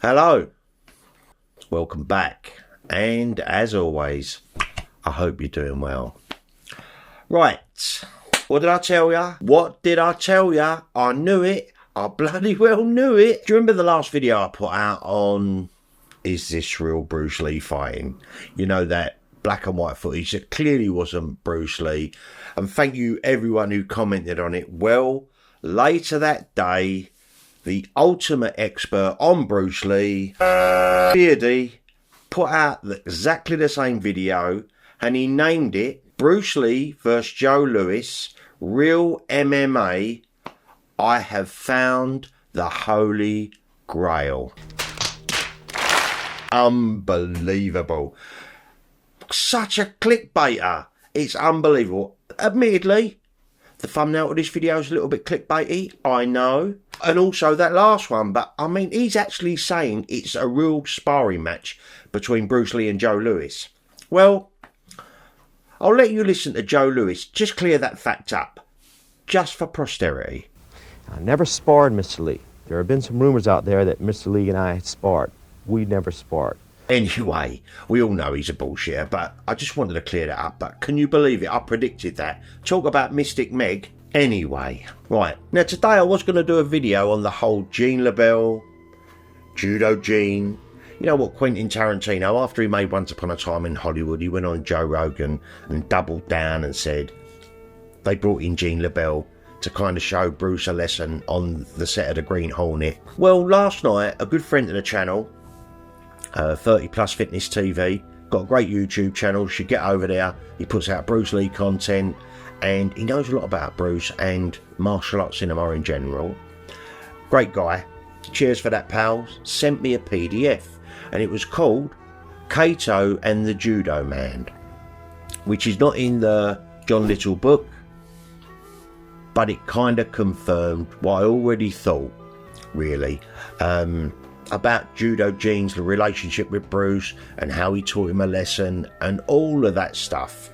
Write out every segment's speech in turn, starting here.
Hello, welcome back, and as always, I hope you're doing well. Right, what did I tell ya? What did I tell ya? I knew it. I bloody well knew it. Do you remember the last video I put out on is this real Bruce Lee fighting? You know, that black and white footage that clearly wasn't Bruce Lee. And thank you everyone who commented on it. Well, later that day, the ultimate expert on Bruce Lee, Beardy, put out exactly the same video, and he named it Bruce Lee vs. Joe Louis, Real MMA. I have found the Holy Grail. Unbelievable. Such a clickbaiter. It's unbelievable. Admittedly, the thumbnail of this video is a little bit clickbaity, I know. And also that last one, but I mean, he's actually saying it's a real sparring match between Bruce Lee and Joe Louis. Well, I'll let you listen to Joe Louis. Just clear that fact up, just for posterity. I never sparred Mr. Lee. There have been some rumors out there that Mr. Lee and I had sparred. We never sparred. Anyway, we all know he's a bullshitter, but I just wanted to clear that up. But can you believe it? I predicted that. Talk about Mystic Meg. Anyway, right. Now, today I was going to do a video on the whole Gene LaBelle, Judo Gene. You know what, Quentin Tarantino, after he made Once Upon a Time in Hollywood, he went on Joe Rogan and doubled down and said they brought in Gene LaBelle to kind of show Bruce a lesson on the set of the Green Hornet. Well, last night, a good friend of the channel, 30 Plus Fitness TV, got a great YouTube channel. You should get over there. He puts out Bruce Lee content and he knows a lot about Bruce and martial arts cinema in general. Great guy. Cheers for that, pals. Sent me a PDF and it was called Kato and the Judo Man, which is not in the John Little book, but it kind of confirmed what I already thought, really. About Judo Gene's relationship with Bruce and how he taught him a lesson and all of that stuff.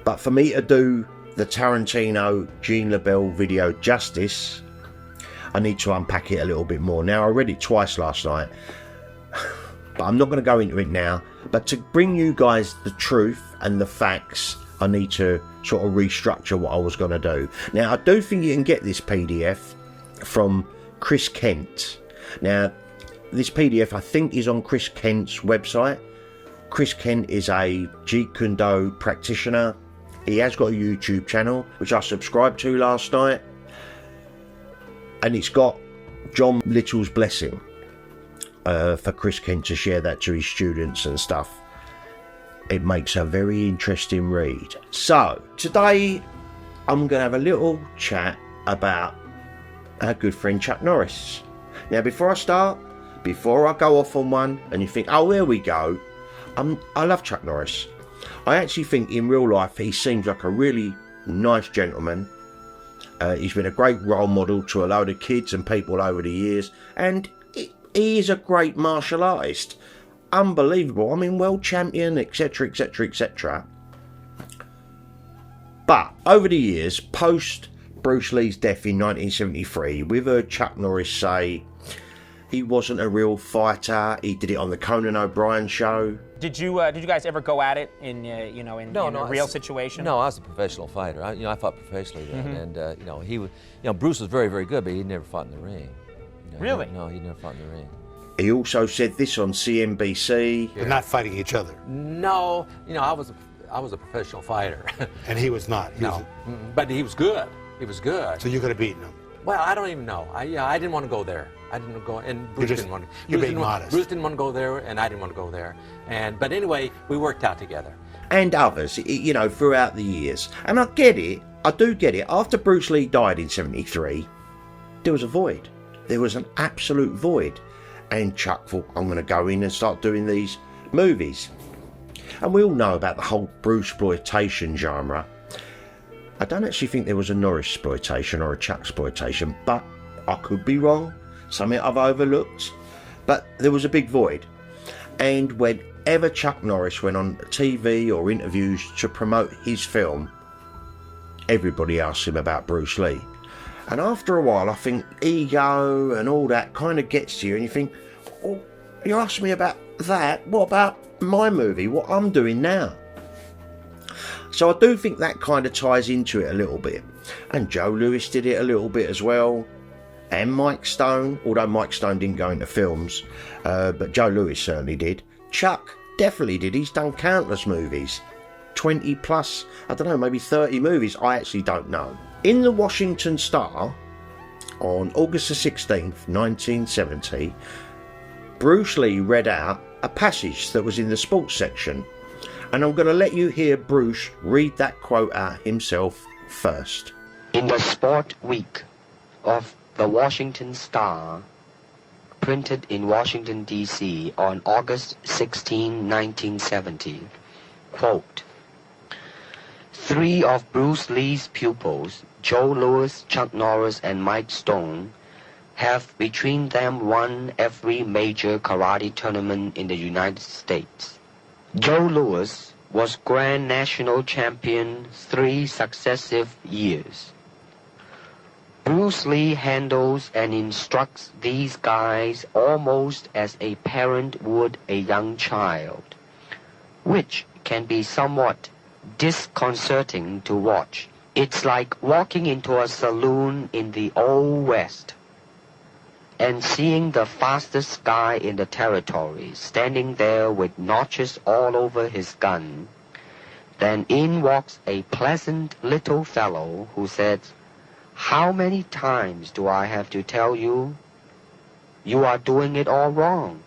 But for me to do the Tarantino Gene LaBelle video justice, I need to unpack it a little bit more. Now, I read it twice last night, but I'm not going to go into it now. But to bring you guys the truth and the facts, I need to sort of restructure what I was going to do. Now, I do think you can get this PDF from Chris Kent. Now, this PDF, I think, is on Chris Kent's website. Chris Kent is a Jeet Kune Do practitioner. He has got a YouTube channel, which I subscribed to last night. And it's got John Little's blessing for Chris Kent to share that to his students and stuff. It makes a very interesting read. So, today, I'm going to have a little chat about our good friend Chuck Norris. Now, before I go off on one and you think, oh, there we go, I love Chuck Norris. I actually think in real life he seems like a really nice gentleman. He's been a great role model to a load of kids and people over the years, and he is a great martial artist. Unbelievable. I mean, world champion, etc, etc, etc. But over the years, post Bruce Lee's death in 1973, we've heard Chuck Norris say he wasn't a real fighter. He did it on the Conan O'Brien show. Did you guys ever go at it in a real situation? No, I was a professional fighter. I fought professionally then, and Bruce was very, very good, but he never fought in the ring. Really? No, he never fought in the ring. He also said this on CNBC. They're not fighting each other. No, I was a professional fighter. And he was not. But he was good. He was good. So you could have beaten him. Well, I don't even know. I didn't want to go there. I didn't go, and Bruce didn't want to. You're being modest. Bruce didn't want to go there, and I didn't want to go there. But anyway, we worked out together. And others, throughout the years. And I get it. I do get it. After Bruce Lee died in 73, there was a void. There was an absolute void. And Chuck thought, I'm going to go in and start doing these movies. And we all know about the whole Bruce-exploitation genre. I don't actually think there was a Norris-exploitation or a Chuck-exploitation, but I could be wrong. Something I've overlooked. But there was a big void. And whenever Chuck Norris went on TV or interviews to promote his film, everybody asked him about Bruce Lee. And after a while, I think ego and all that kind of gets to you, and you think, well, you asked me about that. What about my movie? What I'm doing now? So I do think that kind of ties into it a little bit. And Joe Lewis did it a little bit as well. And Mike Stone, although Mike Stone didn't go into films, but Joe Lewis certainly did. Chuck definitely did. He's done countless movies. 20 plus, I don't know, maybe 30 movies. I actually don't know. In the Washington Star, on August the 16th, 1970, Bruce Lee read out a passage that was in the sports section. And I'm going to let you hear Bruce read that quote out himself first. In the Sport Week of the Washington Star, printed in Washington, D.C. on August 16, 1970, quote, 3 of Bruce Lee's pupils, Joe Lewis, Chuck Norris, and Mike Stone, have between them won every major karate tournament in the United States. Joe Lewis was Grand National Champion 3 successive years. Bruce Lee handles and instructs these guys almost as a parent would a young child, which can be somewhat disconcerting to watch. It's like walking into a saloon in the Old West and seeing the fastest guy in the territory standing there with notches all over his gun. Then in walks a pleasant little fellow who says, "How many times do I have to tell you? You are doing it all wrong."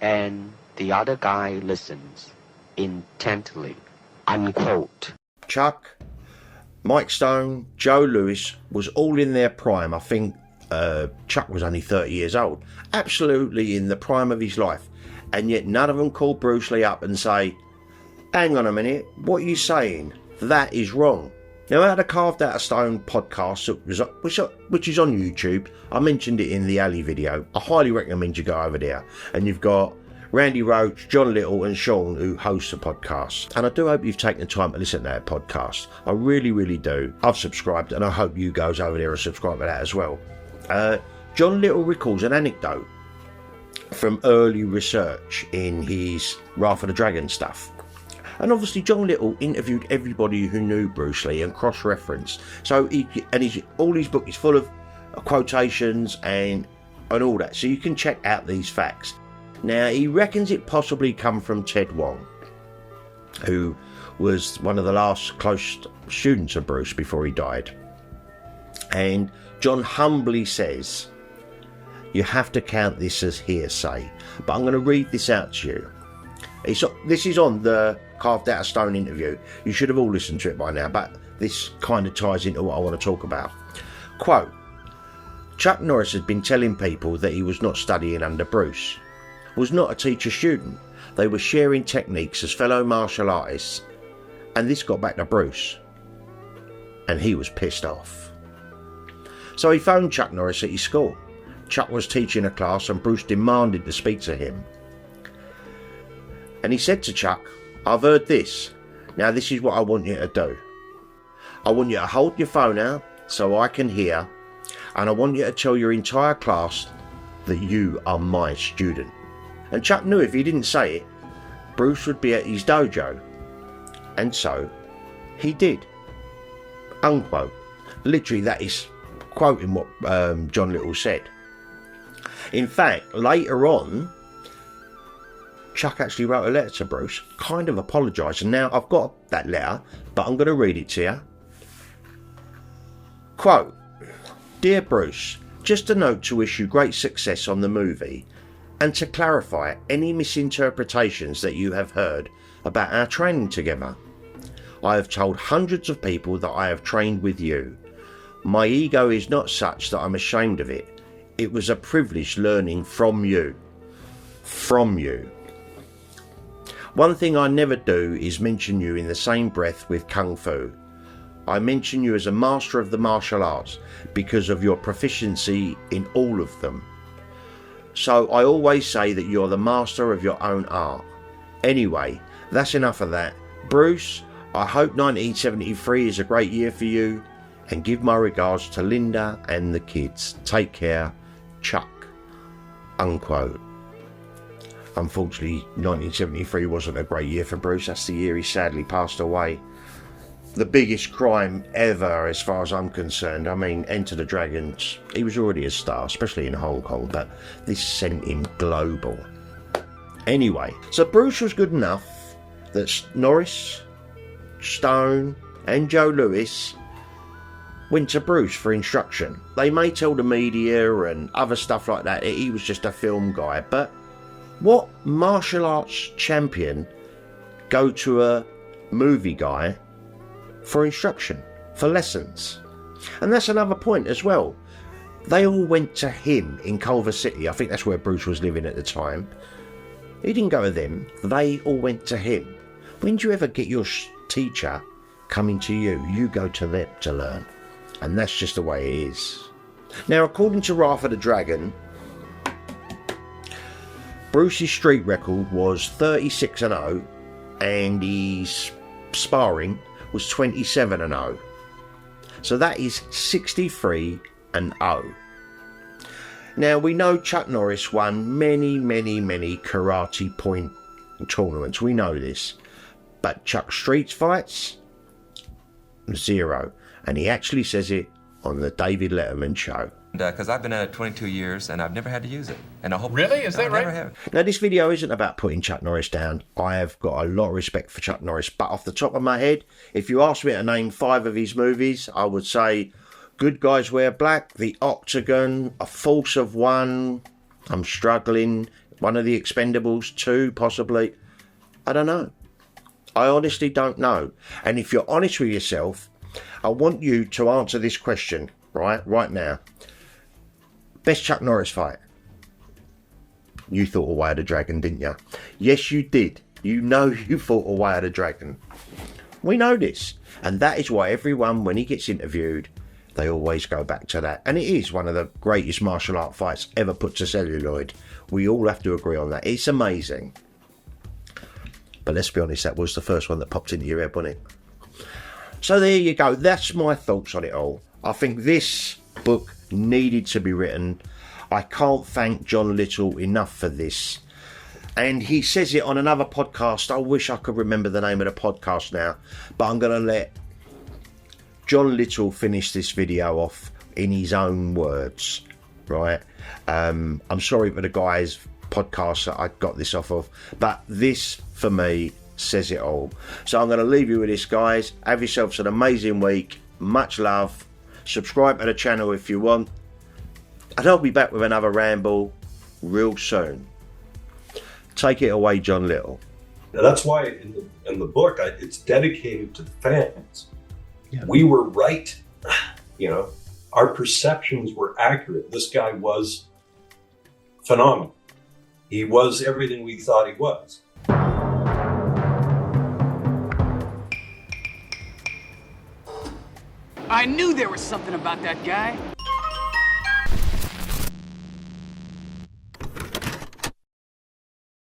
And the other guy listens intently. Unquote. Chuck, Mike Stone, Joe Lewis was all in their prime. I think Chuck was only 30 years old. Absolutely in the prime of his life. And yet none of them called Bruce Lee up and say, "Hang on a minute, what are you saying? That is wrong." Now, out of Carved Out of Stone podcast, which is on YouTube, I mentioned it in the Alley video. I highly recommend you go over there. And you've got Randy Roach, John Little and Sean who host the podcast. And I do hope you've taken the time to listen to that podcast. I really, really do. I've subscribed and I hope you guys over there are subscribed to that as well. John Little recalls an anecdote from early research in his Wrath of the Dragon stuff. And obviously John Little interviewed everybody who knew Bruce Lee and cross-referenced. So all his book is full of quotations and all that. So you can check out these facts. Now, he reckons it possibly come from Ted Wong, who was one of the last close students of Bruce before he died. And John humbly says, you have to count this as hearsay, but I'm going to read this out to you. This is on the Carved Out of Stone interview. You should have all listened to it by now, but this kind of ties into what I want to talk about. Quote, Chuck Norris had been telling people that he was not studying under Bruce, was not a teacher-student. They were sharing techniques as fellow martial artists, and this got back to Bruce, and he was pissed off. So he phoned Chuck Norris at his school. Chuck was teaching a class and Bruce demanded to speak to him. And he said to Chuck, "I've heard this. Now this is what I want you to do. I want you to hold your phone out so I can hear, and I want you to tell your entire class that you are my student." And Chuck knew if he didn't say it, Bruce would be at his dojo. And so he did. Unquote. Literally, that is quoting what John Little said. In fact, later on, Chuck actually wrote a letter to Bruce, kind of apologising. Now, I've got that letter, but I'm going to read it to you. Quote, "Dear Bruce, just a note to wish you great success on the movie and to clarify any misinterpretations that you have heard about our training together. I have told hundreds of people that I have trained with you. My ego is not such that I'm ashamed of it. It was a privilege learning from you. From you. One thing I never do is mention you in the same breath with Kung Fu. I mention you as a master of the martial arts because of your proficiency in all of them. So I always say that you're the master of your own art. Anyway, that's enough of that. Bruce, I hope 1973 is a great year for you, and give my regards to Linda and the kids. Take care, Chuck." Unquote. unfortunately 1973 wasn't a great year for Bruce. That's the year he sadly passed away. The biggest crime ever as far as I'm concerned. I mean, Enter the Dragons, he was already a star, especially in Hong Kong, but this sent him global. Anyway, so Bruce was good enough that Norris, Stone and Joe Lewis went to Bruce for instruction. They may tell the media and other stuff like that he was just a film guy, but what martial arts champion go to a movie guy for instruction, for lessons? And that's another point as well. They all went to him in Culver City. I think that's where Bruce was living at the time. He didn't go to them, they all went to him. When do you ever get your teacher coming to you? You go to them to learn. And that's just the way it is. Now, according to Wrath of the Dragon, Bruce's street record was 36-0 and his sparring was 27-0. So that is 63-0. Now, we know Chuck Norris won many karate point tournaments. We know this. But Chuck street fights, 0. And he actually says it on the David Letterman show. Because I've been at it 22 years and I've never had to use it. And I hope. Really? Is that right? Never have. Now, this video isn't about putting Chuck Norris down. I have got a lot of respect for Chuck Norris. But off the top of my head, if you asked me to name 5 of his movies, I would say Good Guys Wear Black, The Octagon, A Force of One, I'm struggling, one of the Expendables 2, possibly. I don't know. I honestly don't know. And if you're honest with yourself, I want you to answer this question right now. Best Chuck Norris fight? You thought Away of the Dragon, didn't you? Yes, you did. You know you thought Away of the Dragon. We know this. And that is why everyone, when he gets interviewed, they always go back to that. And it is one of the greatest martial art fights ever put to celluloid. We all have to agree on that. It's amazing. But let's be honest, that was the first one that popped into your head, wasn't it? So there you go. That's my thoughts on it all. I think this book needed to be written. I can't thank John Little enough for this. And he says it on another podcast. I wish I could remember the name of the podcast now. But I'm going to let John Little finish this video off in his own words. Right? I'm sorry for the guy's podcast that I got this off of. But this, for me, says it all. So I'm going to leave you with this, guys. Have yourselves an amazing week. Much love. Subscribe to the channel if you want. And I'll be back with another ramble real soon. Take it away, John Little. Now that's why in the book, it's dedicated to the fans. Yeah. We were right. You know, our perceptions were accurate. This guy was phenomenal. He was everything we thought he was. I knew there was something about that guy.